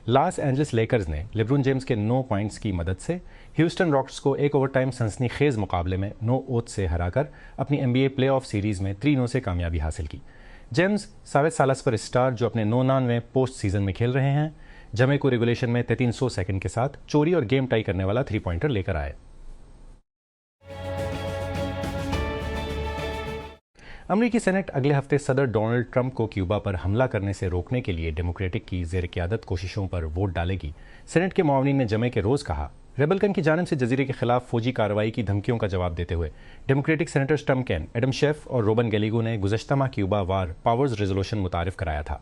Los Angeles لیکرز نے لیبرون James کے 9 points کی مدد سے ہیوسٹن راکٹس کو ایک اوور ٹائم سنسنی خیز مقابلے میں 9 سے ہرا کر اپنی NBA پلے آف سیریز میں 3-0 سے کامیابی حاصل کی۔ جیمز ساویت سالہ سپر اسٹار جو اپنے 99ویں پوسٹ سیزن میں کھیل رہے ہیں، جمعے کو ریگولیشن میں 3300 سیکنڈ کے ساتھ چوری اور گیم ٹائی کرنے والا 3 پوائنٹر لے کر آئے۔ امریکی سینٹ اگلے ہفتے صدر ڈونلڈ ٹرمپ کو کیوبا پر حملہ کرنے سے روکنے کے لیے ڈیموکریٹک کی زیر قیادت کوششوں پر ووٹ ڈالے گی۔ سینٹ کے معاونین نے جمعے کے روز کہا، ریبلکن کی جانب سے جزیرے کے خلاف فوجی کارروائی کی دھمکیوں کا جواب دیتے ہوئے Democratic senators Tim Kaine, Adam Schiff اور روبن گیلیگو نے گزشتہ ماہ کیوبا وار پاورز ریزولوشن متعارف کرایا تھا۔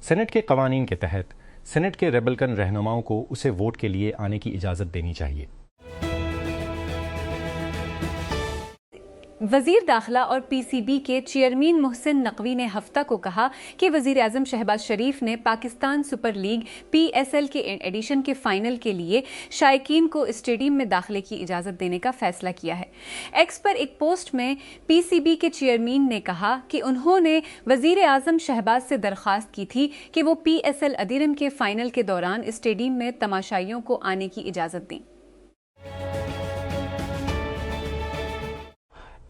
سینٹ کے قوانین کے تحت سینٹ کے ریبلکن رہنماؤں کو اسے ووٹ کے لیے آنے کی اجازت دینی چاہیے۔ وزیر داخلہ اور PCB کے چیئرمین محسن نقوی نے ہفتہ کو کہا کہ وزیر اعظم شہباز شریف نے پاکستان سپر لیگ PSL کے ایڈیشن کے فائنل کے لیے شائقین کو اسٹیڈیم میں داخلے کی اجازت دینے کا فیصلہ کیا ہے۔ ایکس پر ایک پوسٹ میں PCB کے چیئرمین نے کہا کہ انہوں نے وزیر اعظم شہباز سے درخواست کی تھی کہ وہ PSL ادیرم کے فائنل کے دوران اسٹیڈیم میں تماشائیوں کو آنے کی اجازت دیں۔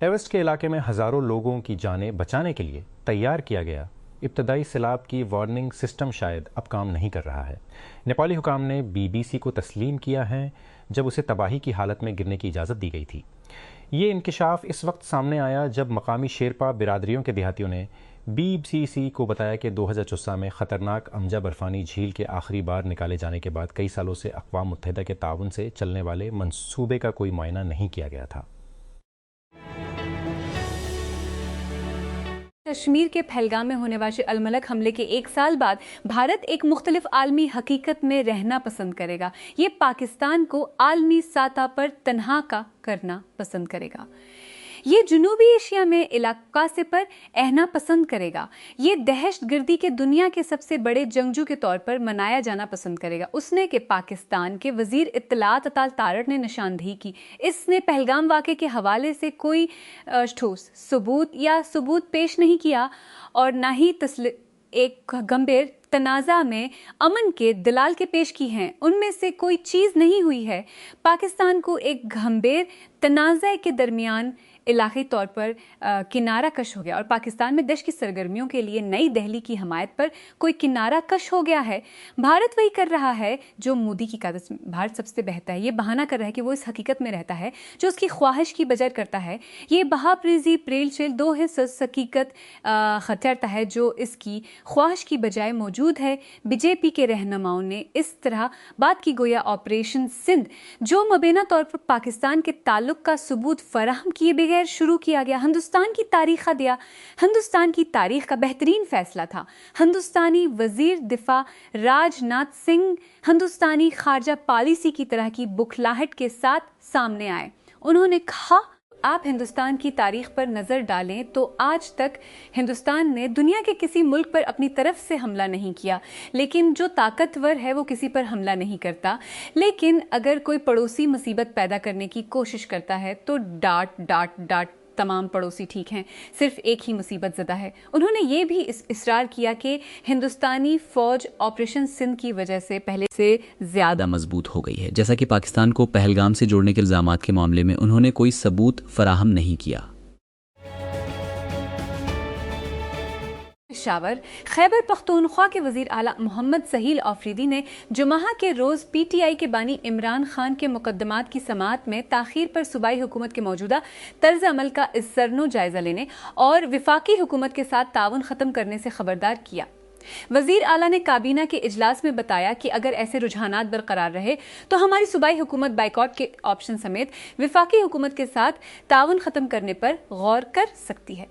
ایوسٹ کے علاقے میں ہزاروں لوگوں کی جانیں بچانے کے لیے تیار کیا گیا ابتدائی سیلاب کی وارننگ سسٹم شاید اب کام نہیں کر رہا ہے۔ نیپالی حکام نے BBC کو تسلیم کیا ہے جب اسے تباہی کی حالت میں گرنے کی اجازت دی گئی تھی۔ یہ انکشاف اس وقت سامنے آیا جب مقامی شیرپا برادریوں کے دیہاتیوں نے BBC کو بتایا کہ 2014 میں خطرناک امجا برفانی جھیل کے آخری بار نکالے جانے کے بعد کئی سالوں سے اقوام متحدہ کے تعاون سے چلنے والے منصوبے کا کوئی معائنہ نہیں کیا گیا تھا۔ کشمیر کے پہلگام میں ہونے والے الملک حملے کے 1 سال بعد بھارت ایک مختلف عالمی حقیقت میں رہنا پسند کرے گا۔ یہ پاکستان کو عالمی سطح پر تنہا کرنا پسند کرے گا۔ یہ جنوبی ایشیا میں علاقہ سے پر رہنا پسند کرے گا۔ یہ دہشت گردی کے دنیا کے سب سے بڑے جنگجو کے طور پر منایا جانا پسند کرے گا۔ اس نے کہ پاکستان کے وزیر اطلاعات اطال تارڑ نے نشاندہی کی۔ اس نے پہلگام واقعے کے حوالے سے کوئی ٹھوس ثبوت پیش نہیں کیا اور نہ ہی ایک گمبھیر تنازع میں امن کے دلال کے پیش کی ہیں۔ ان میں سے کوئی چیز نہیں ہوئی ہے۔ پاکستان کو ایک گمبھیر تنازع کے درمیان علاقائی طور پر کنارہ کش ہو گیا اور پاکستان میں دہشت کی سرگرمیوں کے لیے نئی دہلی کی حمایت پر کوئی کنارہ کش ہو گیا ہے۔ بھارت وہی کر رہا ہے جو مودی کی قیادت میں بھارت سب سے بہتر ہے۔ یہ بہانہ کر رہا ہے کہ وہ اس حقیقت میں رہتا ہے جو اس کی خواہش کی بجائے کرتا ہے۔ یہ بہا پریزی پریل چیل دو حصص حقیقت خطرتا ہے جو اس کی خواہش کی بجائے موجود ہے۔ BJP کے رہنماؤں نے اس طرح بات کی گویا آپریشن سندھ جو مبینہ طور پر پاکستان کے تعلق کا ثبوت فراہم کیے بغیر شروع کیا گیا، ہندوستان کی تاریخ کا ہندوستان کی تاریخ کا بہترین فیصلہ تھا۔ ہندوستانی وزیر دفاع راج ناتھ سنگھ ہندوستانی خارجہ پالیسی کی طرح کی بکھلاہٹ کے ساتھ سامنے آئے۔ انہوں نے کہا، آپ ہندوستان کی تاریخ پر نظر ڈالیں تو آج تک ہندوستان نے دنیا کے کسی ملک پر اپنی طرف سے حملہ نہیں کیا، لیکن جو طاقتور ہے وہ کسی پر حملہ نہیں کرتا۔ لیکن اگر کوئی پڑوسی مصیبت پیدا کرنے کی کوشش کرتا ہے تو ڈاٹ تمام پڑوسی ٹھیک ہیں، صرف ایک ہی مصیبت زدہ ہے۔ انہوں نے یہ بھی اصرار کیا کہ ہندوستانی فوج آپریشن سندھ کی وجہ سے پہلے سے زیادہ مضبوط ہو گئی ہے، جیسا کہ پاکستان کو پہلگام سے جوڑنے کے الزامات کے معاملے میں انہوں نے کوئی ثبوت فراہم نہیں کیا۔ پشاور خیبر پختونخوا کے وزیر اعلیٰ محمد سہیل آفریدی نے جمعہ کے روز PTI کے بانی عمران خان کے مقدمات کی سماعت میں تاخیر پر صوبائی حکومت کے موجودہ طرز عمل کا ازسرنو جائزہ لینے اور وفاقی حکومت کے ساتھ تعاون ختم کرنے سے خبردار کیا۔ وزیر اعلیٰ نے کابینہ کے اجلاس میں بتایا کہ اگر ایسے رجحانات برقرار رہے تو ہماری صوبائی حکومت بائیکاٹ کے آپشن سمیت وفاقی حکومت کے ساتھ تعاون ختم کرنے پر غور کر سکتی ہے۔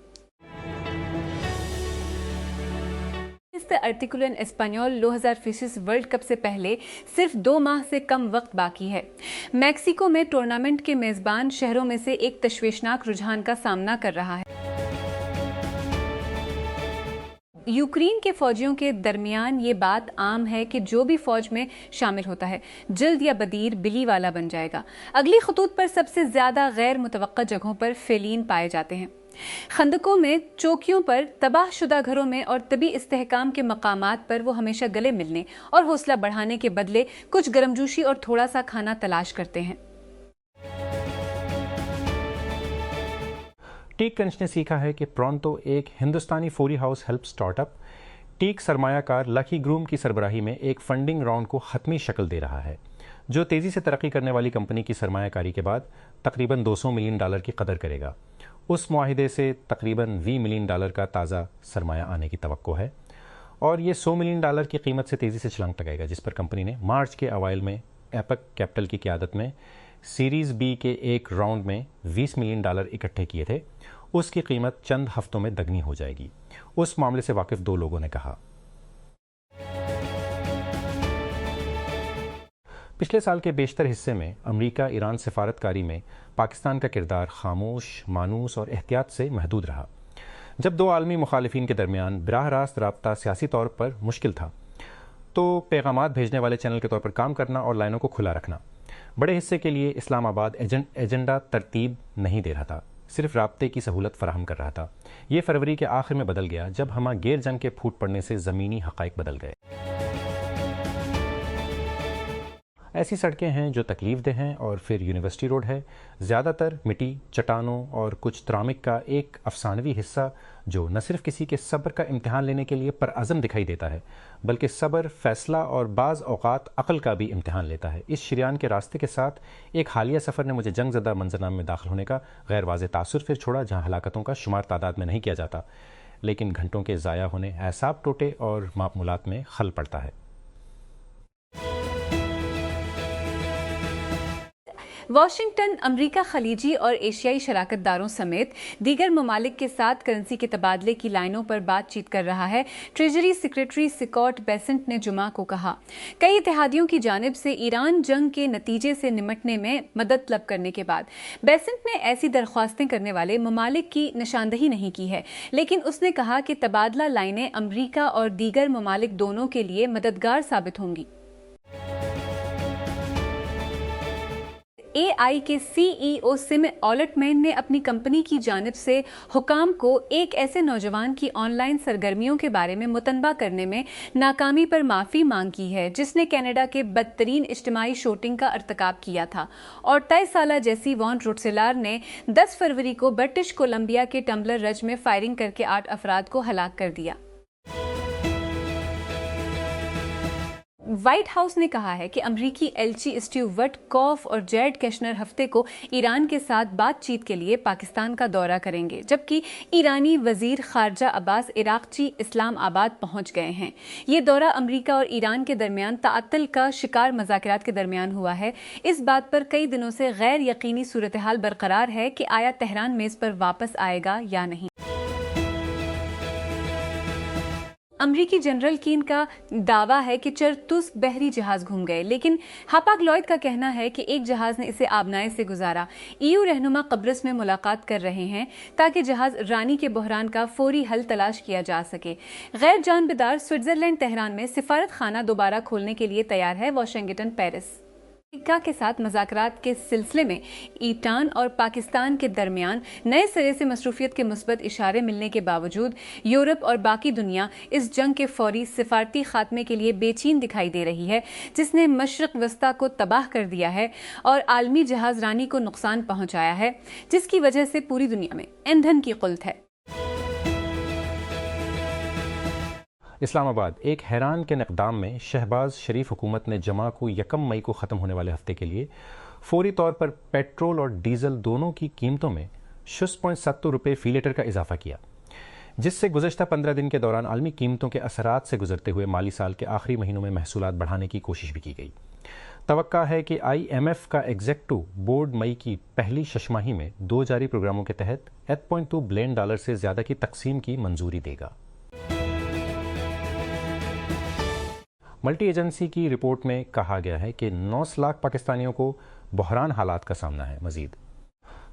ارٹیکولن اسپانیول 2026 ورلڈ کپ سے پہلے صرف 2 ماہ سے کم وقت باقی ہے۔ میکسیکو میں ٹورنامنٹ کے میزبان شہروں میں سے ایک تشویشناک رجحان کا سامنا کر رہا ہے۔ یوکرین کے فوجیوں کے درمیان یہ بات عام ہے کہ جو بھی فوج میں شامل ہوتا ہے جلد یا بدیر بلی والا بن جائے گا۔ اگلی خطوط پر سب سے زیادہ غیر متوقع جگہوں پر فیلین پائے جاتے ہیں۔ خندقوں میں، چوکیوں پر، تباہ شدہ گھروں میں اور طبی استحکام کے مقامات پر وہ ہمیشہ گلے ملنے اور حوصلہ بڑھانے کے بدلے کچھ گرمجوشی اور تھوڑا سا کھانا تلاش کرتے ہیں۔ ٹیک کرنچ نے سیکھا ہے کہ پرونٹو ایک ہندوستانی فوری ہاؤس ہیلپ سٹارٹ اپ ٹیک سرمایہ کار لکی گروم کی سربراہی میں ایک فنڈنگ راؤنڈ کو حتمی شکل دے رہا ہے، جو تیزی سے ترقی کرنے والی کمپنی کی سرمایہ کاری کے بعد تقریباً $200 ملین کی قدر کرے گا۔ اس معاہدے سے تقریباً $20 ملین کا تازہ سرمایہ آنے کی توقع ہے، اور یہ $100 ملین کی قیمت سے تیزی سے چھلانگ لگائے گا، جس پر کمپنی نے مارچ کے اوائل میں ایپک کیپٹل کی قیادت میں سیریز بی کے ایک راؤنڈ میں $20 ملین اکٹھے کیے تھے۔ اس کی قیمت چند ہفتوں میں دگنی ہو جائے گی، اس معاملے سے واقف 2 لوگوں نے کہا۔ پچھلے سال کے بیشتر حصے میں امریکہ ایران سفارتکاری میں پاکستان کا کردار خاموش، مانوس اور احتیاط سے محدود رہا۔ جب 2 عالمی مخالفین کے درمیان براہ راست رابطہ سیاسی طور پر مشکل تھا، تو پیغامات بھیجنے والے چینل کے طور پر کام کرنا اور لائنوں کو کھلا رکھنا بڑے حصے کے لیے اسلام آباد ایجنڈا ترتیب نہیں دے رہا تھا، صرف رابطے کی سہولت فراہم کر رہا تھا۔ یہ فروری کے آخر میں بدل گیا، جب ہمہ گیر جنگ کے پھوٹ پڑنے سے زمینی حقائق بدل گئے۔ ایسی سڑکیں ہیں جو تکلیف دہ ہیں، اور پھر یونیورسٹی روڈ ہے، زیادہ تر مٹی، چٹانوں اور کچھ ترامک کا ایک افسانوی حصہ جو نہ صرف کسی کے صبر کا امتحان لینے کے لیے پرعزم دکھائی دیتا ہے، بلکہ صبر، فیصلہ اور بعض اوقات عقل کا بھی امتحان لیتا ہے۔ اس شریان کے راستے کے ساتھ ایک حالیہ سفر نے مجھے جنگ زدہ منظرنامے میں داخل ہونے کا غیر واضح تاثر پھر چھوڑا، جہاں ہلاکتوں کا شمار تعداد میں نہیں کیا جاتا، لیکن گھنٹوں کے ضائع ہونے، اعصاب ٹوٹے اور معمولات میں خلل پڑتا ہے۔ واشنگٹن امریکہ خلیجی اور ایشیائی شراکت داروں سمیت دیگر ممالک کے ساتھ کرنسی کے تبادلے کی لائنوں پر بات چیت کر رہا ہے، ٹریجری سیکریٹری سکاٹ بیسنٹ نے جمعہ کو کہا۔ کئی اتحادیوں کی جانب سے ایران جنگ کے نتیجے سے نمٹنے میں مدد طلب کرنے کے بعد بیسنٹ نے ایسی درخواستیں کرنے والے ممالک کی نشاندہی نہیں کی ہے، لیکن اس نے کہا کہ تبادلہ لائنیں امریکہ اور دیگر ممالک دونوں کے لیے مددگار ثابت ہوں گی۔ اے آئی کے سی ای او سم آلٹمین نے اپنی کمپنی کی جانب سے حکام کو ایک ایسے نوجوان کی آن لائن سرگرمیوں کے بارے میں متنبہ کرنے میں ناکامی پر معافی مانگ کی ہے، جس نے کینیڈا کے بدترین اجتماعی شوٹنگ کا ارتکاب کیا تھا، اور 23 سالہ جیسی وان روٹسیلار نے 10 فروری کو برٹش کولمبیا کے ٹمبلر رج میں فائرنگ کر کے 8 افراد کو ہلاک کر دیا۔ وائٹ ہاؤس نے کہا ہے کہ امریکی ایلچی اسٹیو وٹ کوف اور جیرڈ کیشنر ہفتے کو ایران کے ساتھ بات چیت کے لیے پاکستان کا دورہ کریں گے، جبکہ ایرانی وزیر خارجہ عباس عراقچی اسلام آباد پہنچ گئے ہیں۔ یہ دورہ امریکہ اور ایران کے درمیان تعطل کا شکار مذاکرات کے درمیان ہوا ہے۔ اس بات پر کئی دنوں سے غیر یقینی صورتحال برقرار ہے کہ آیا تہران میز پر واپس آئے گا یا نہیں۔ امریکی جنرل کین کا دعویٰ ہے کہ چرتوس بحری جہاز گھوم گئے، لیکن ہاپاگ لوئڈ کا کہنا ہے کہ ایک جہاز نے اسے آبنائے سے گزارا۔ EU رہنما قبرص میں ملاقات کر رہے ہیں تاکہ جہاز رانی کے بحران کا فوری حل تلاش کیا جا سکے۔ غیر جانبدار سوئٹزرلینڈ تہران میں سفارت خانہ دوبارہ کھولنے کے لیے تیار ہے۔ واشنگٹن پیرس امریکہ کے ساتھ مذاکرات کے سلسلے میں ایران اور پاکستان کے درمیان نئے سرے سے مصروفیت کے مثبت اشارے ملنے کے باوجود یورپ اور باقی دنیا اس جنگ کے فوری سفارتی خاتمے کے لیے بے چین دکھائی دے رہی ہے، جس نے مشرق وسطیٰ کو تباہ کر دیا ہے اور عالمی جہاز رانی کو نقصان پہنچایا ہے، جس کی وجہ سے پوری دنیا میں ایندھن کی قلت ہے۔ اسلام آباد ایک حیران کن اقدام میں شہباز شریف حکومت نے جمعہ کو 1 مئی کو ختم ہونے والے ہفتے کے لیے فوری طور پر پیٹرول اور ڈیزل دونوں کی قیمتوں میں 6.70 روپے فی لیٹر کا اضافہ کیا، جس سے گزشتہ 15 دن کے دوران عالمی قیمتوں کے اثرات سے گزرتے ہوئے مالی سال کے آخری مہینوں میں محصولات بڑھانے کی کوشش بھی کی گئی۔ توقع ہے کہ IMF کا ایگزیکٹو بورڈ مئی کی پہلی ششماہی میں 2 جاری پروگراموں کے تحت $8.2 بلین سے زیادہ کی تقسیم کی منظوری دے گا۔ ملٹی ایجنسی کی رپورٹ میں کہا گیا ہے کہ 9 لاکھ پاکستانیوں کو بحران حالات کا سامنا ہے۔ مزید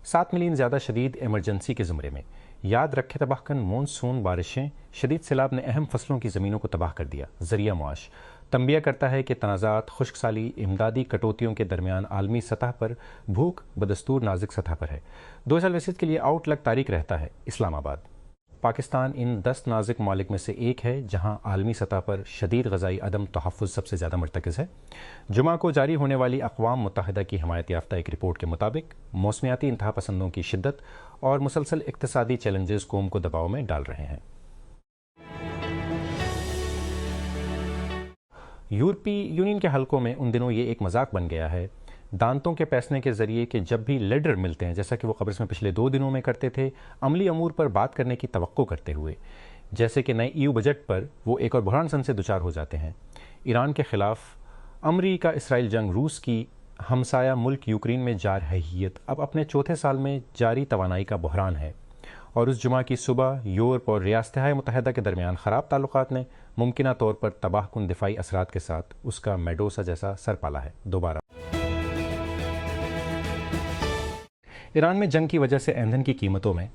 7 ملین زیادہ شدید ایمرجنسی کے زمرے میں۔ یاد رکھے تباہ کن مونسون بارشیں، شدید سیلاب نے اہم فصلوں کی زمینوں کو تباہ کر دیا۔ ذریعہ معاش تنبیہ کرتا ہے کہ تنازعات، خشک سالی، امدادی کٹوتیوں کے درمیان عالمی سطح پر بھوک بدستور نازک سطح پر ہے۔ 2020 کے لیے آؤٹ لک تاریخ رہتا ہے اسلام آباد۔ پاکستان ان 10 نازک ممالک میں سے ایک ہے جہاں عالمی سطح پر شدید غذائی عدم تحفظ سب سے زیادہ مرتکز ہے۔ جمعہ کو جاری ہونے والی اقوام متحدہ کی حمایت یافتہ ایک رپورٹ کے مطابق موسمیاتی انتہا پسندوں کی شدت اور مسلسل اقتصادی چیلنجز قوم کو دباؤ میں ڈال رہے ہیں۔ یورپی یونین کے حلقوں میں ان دنوں یہ ایک مذاق بن گیا ہے دانتوں کے پیسنے کے ذریعے کہ جب بھی لیڈر ملتے ہیں، جیسا کہ وہ قبرص میں پچھلے 2 دنوں میں کرتے تھے، عملی امور پر بات کرنے کی توقع کرتے ہوئے، جیسے کہ نئے EU بجٹ پر، وہ ایک اور بحران سن سے دچار ہو جاتے ہیں۔ ایران کے خلاف امریکہ اسرائیل جنگ، روس کی ہمسایہ ملک یوکرین میں جارحیت اب اپنے 4تھے سال میں جاری توانائی کا بحران ہے، اور اس جمعہ کی صبح یورپ اور ریاستہائے متحدہ کے درمیان خراب تعلقات نے ممکنہ طور پر تباہ کن دفاعی اثرات کے ساتھ اس کا میڈوسا جیسا سر پالا ہے۔ دوبارہ ایران میں جنگ کی وجہ سے ایندھن کی قیمتوں میں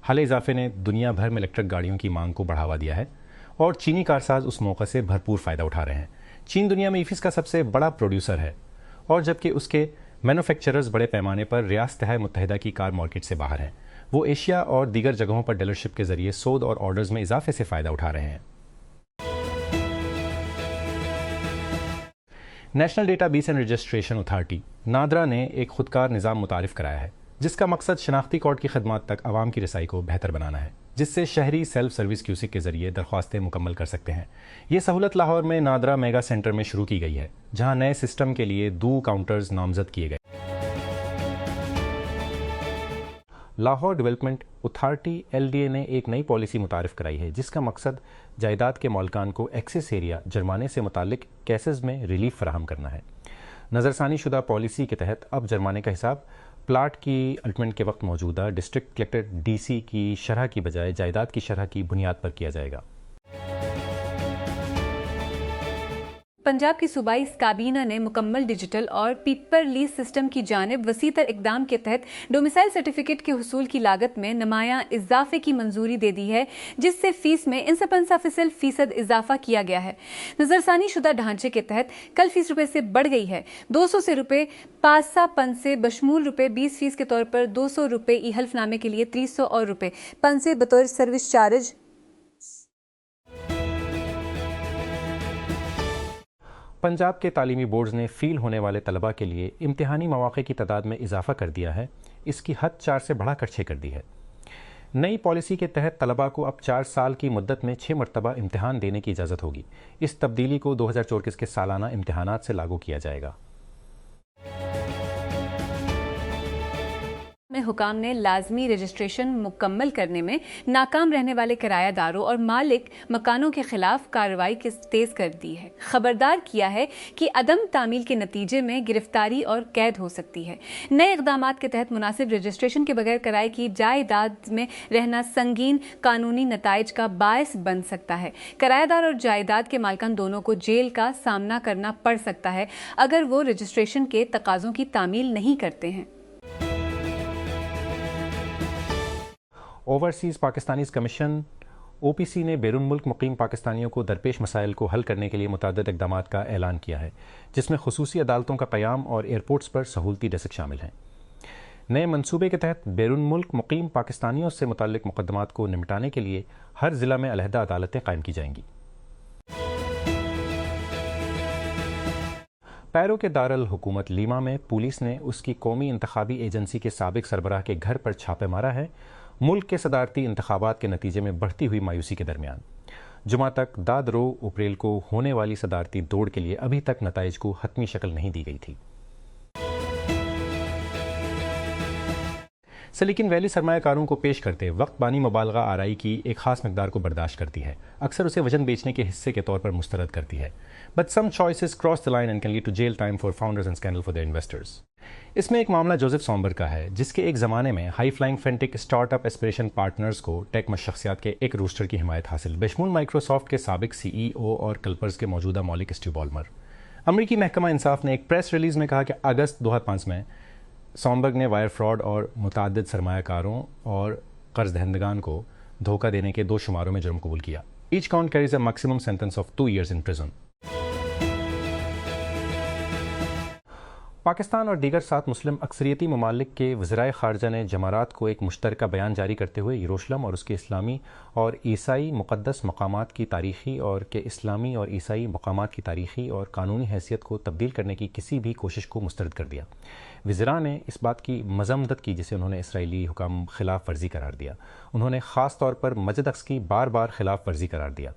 حالیہ اضافے نے دنیا بھر میں الیکٹرک گاڑیوں کی مانگ کو بڑھاوا دیا ہے، اور چینی کارساز اس موقع سے بھرپور فائدہ اٹھا رہے ہیں۔ چین دنیا میں ایویز کا سب سے بڑا پروڈیوسر ہے، اور جبکہ اس کے مینوفیکچررز بڑے پیمانے پر ریاستہائے متحدہ کی کار مارکیٹ سے باہر ہیں، وہ ایشیا اور دیگر جگہوں پر ڈیلرشپ کے ذریعے سود اور آرڈرز میں اضافے سے فائدہ اٹھا رہے ہیں۔ National data base and registration authority NADRA نے ایک خودکار نظام متعارف کرایا ہے جس کا مقصد شناختی کارڈ کی خدمات تک عوام کی رسائی کو بہتر بنانا ہے، جس سے شہری سیلف سروس کیوسک کے ذریعے درخواستیں مکمل کر سکتے ہیں۔ یہ سہولت لاہور میں نادرا میگا سینٹر میں شروع کی گئی ہے، جہاں نئے سسٹم کے لیے 2 کاؤنٹرز نامزد کیے گئے۔ لاہور ڈیولپمنٹ اتھارٹی LDA نے ایک نئی پالیسی متعارف کرائی ہے جس کا مقصد جائیداد کے مالکان کو ایکسیس ایریا جرمانے سے متعلق کیسز میں ریلیف فراہم کرنا ہے۔ نظرثانی شدہ پالیسی کے تحت اب جرمانے کا حساب پلاٹ کی الٹمنٹ کے وقت موجودہ ڈسٹرکٹ کلیکٹر DC کی شرح کی بجائے جائیداد کی شرح کی بنیاد پر کیا جائے گا۔ پنجاب کی صوبائی کابینہ نے مکمل ڈیجیٹل اور پیپر لیز سسٹم کی جانب وسیع تر اقدام کے تحت ڈومیسائل سرٹیفکیٹ کے حصول کی لاگت میں نمایاں اضافے کی منظوری دے دی ہے، جس سے فیس میں 59% اضافہ کیا گیا ہے۔ نظرثانی شدہ ڈھانچے کے تحت کل فیس روپے سے بڑھ گئی ہے، 200 سے روپے پاسا پن سے بشمول روپے 20% کے طور پر 200 روپے ای حلف نامے کے لیے 300 اور روپے پن سے بطور سروس چارج۔ پنجاب کے تعلیمی بورڈز نے فیل ہونے والے طلباء کے لیے امتحانی مواقع کی تعداد میں اضافہ کر دیا ہے، اس کی حد 4 سے بڑھا کر 6 کر دی ہے۔ نئی پالیسی کے تحت طلباء کو اب 4 سال کی مدت میں 6 مرتبہ امتحان دینے کی اجازت ہوگی۔ اس تبدیلی کو 2024 کے سالانہ امتحانات سے لاگو کیا جائے گا۔ میں حکام نے لازمی رجسٹریشن مکمل کرنے میں ناکام رہنے والے کرایہ داروں اور مالک مکانوں کے خلاف کارروائی تیز کر دی ہے، خبردار کیا ہے کہ عدم تعمیل کے نتیجے میں گرفتاری اور قید ہو سکتی ہے۔ نئے اقدامات کے تحت مناسب رجسٹریشن کے بغیر کرائے کی جائیداد میں رہنا سنگین قانونی نتائج کا باعث بن سکتا ہے۔ کرایہ دار اور جائیداد کے مالکان دونوں کو جیل کا سامنا کرنا پڑ سکتا ہے اگر وہ رجسٹریشن کے تقاضوں کی تعمیل نہیں کرتے ہیں۔ اوورسیز پاکستانیز کمیشن OPC نے بیرون ملک مقیم پاکستانیوں کو درپیش مسائل کو حل کرنے کے لیے متعدد اقدامات کا اعلان کیا ہے، جس میں خصوصی عدالتوں کا قیام اور ایئرپورٹس پر سہولتی ڈیسک شامل ہیں۔ نئے منصوبے کے تحت بیرون ملک مقیم پاکستانیوں سے متعلق مقدمات کو نمٹانے کے لیے ہر ضلع میں علیحدہ عدالتیں قائم کی جائیں گی۔ پیرو کے دارالحکومت لیما میں پولیس نے اس کی قومی انتخابی ایجنسی کے سابق سربراہ کے گھر پر چھاپے مارا ہے، ملک کے صدارتی انتخابات کے نتیجے میں بڑھتی ہوئی مایوسی کے درمیان۔ جمعہ تک 2 اپریل کو ہونے والی صدارتی دوڑ کے لیے ابھی تک نتائج کو حتمی شکل نہیں دی گئی تھی۔ سلیکن ویلی سرمایہ کاروں کو پیش کرتے وقت بانی مبالغہ آرائی کی ایک خاص مقدار کو برداشت کرتی ہے، اکثر اسے وزن بیچنے کے حصے کے طور پر مسترد کرتی ہے۔ But some choices cross the line and can lead to jail time for founders and scandal for their investors۔ اس میں ایک معاملہ جوزف سومبرگ کا ہے، جس کے ایک زمانے میں high flying fintech startup aspiration partners کو ٹیک شخصیات کے ایک روسٹر کی حمایت حاصل، بشمول مائکروسافٹ کے سابق CEO اور کلپرز کے موجودہ مالک اسٹیو بالمر۔ امریکی محکمہ انصاف نے ایک پریس ریلیز میں کہا کہ اگست 2005 میں سومبرگ نے وائر فراڈ اور متعدد سرمایہ کاروں اور قرض دہندگان کو دھوکہ دینے کے 2 شماروں میں جرم قبول کیا۔ Each count carries a maximum sentence of 2 years in prison۔ Pakistan اور دیگر 7 مسلم اکثریتی ممالک کے وزرائے خارجہ نے جمعرات کو ایک مشترکہ بیان جاری کرتے ہوئے یروشلم اور اس کے اسلامی اور عیسائی مقدس مقامات کی تاریخی اور قانونی حیثیت کو تبدیل کرنے کی کسی بھی کوشش کو مسترد کر دیا۔ وزراء نے اس بات کی مذمت کی جسے انہوں نے اسرائیلی حکام خلاف ورزی قرار دیا۔ انہوں نے خاص طور پر مسجد اقصی کی بار بار خلاف ورزی قرار دیا۔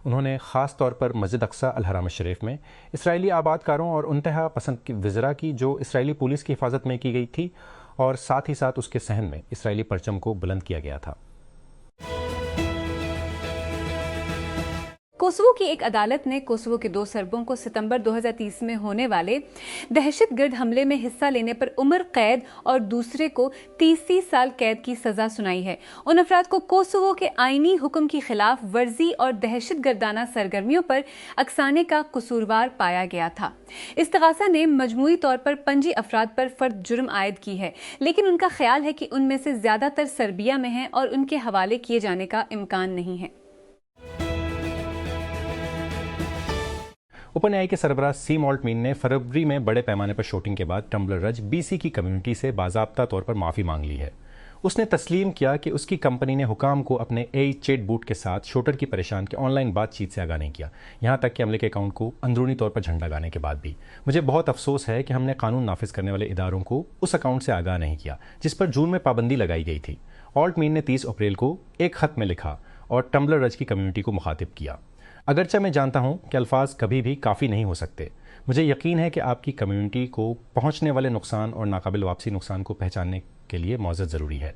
انہوں نے خاص طور پر مسجد اقصی الحرام الشریف میں اسرائیلی آباد کاروں اور انتہا پسند وزراء کی جو اسرائیلی پولیس کی حفاظت میں کی گئی تھی اور ساتھ ہی ساتھ اس کے صحن میں اسرائیلی پرچم کو بلند کیا گیا تھا۔ کوسوو کی ایک عدالت نے کوسوو کے 2 سربوں کو ستمبر 2030 میں ہونے والے دہشت گرد حملے میں حصہ لینے پر عمر قید اور دوسرے کو 30 سال قید کی سزا سنائی ہے۔ ان افراد کو کوسوو کے آئینی حکم کی خلاف ورزی اور دہشت گردانہ سرگرمیوں پر اکسانے کا قصوروار پایا گیا تھا۔ استغاثہ نے مجموعی طور پر 25 افراد پر فرد جرم عائد کی ہے، لیکن ان کا خیال ہے کہ ان میں سے زیادہ تر سربیا میں ہیں اور ان کے حوالے کیے جانے کا امکان نہیں ہے۔ اوپن اے آئی کے سربراہ سیم آلٹمین نے فروری میں بڑے پیمانے پر شوٹنگ کے بعد ٹمبلر رج BC کی کمیونٹی سے باضابطہ طور پر معافی مانگ لی ہے۔ اس نے تسلیم کیا کہ اس کی کمپنی نے حکام کو اپنے AI چیٹ بوٹ کے ساتھ شوٹر کی پریشان کے آن لائن بات چیت سے آگاہ نہیں کیا، یہاں تک کہ عملے کے اکاؤنٹ کو اندرونی طور پر جھنڈا گانے کے بعد بھی۔ مجھے بہت افسوس ہے کہ ہم نے قانون نافذ کرنے والے اداروں کو اس اکاؤنٹ سے آگاہ نہیں کیا جس پر جون میں پابندی لگائی گئی تھی۔ آلٹمین نے 30 اپریل کو ایک خط میں لکھا اور ٹمبلر رج کی کمیونٹی کو مخاطب کیا۔ اگرچہ میں جانتا ہوں کہ الفاظ کبھی بھی کافی نہیں ہو سکتے، مجھے یقین ہے کہ آپ کی کمیونٹی کو پہنچنے والے نقصان اور ناقابل واپسی نقصان کو پہچاننے کے لیے معزز ضروری ہے۔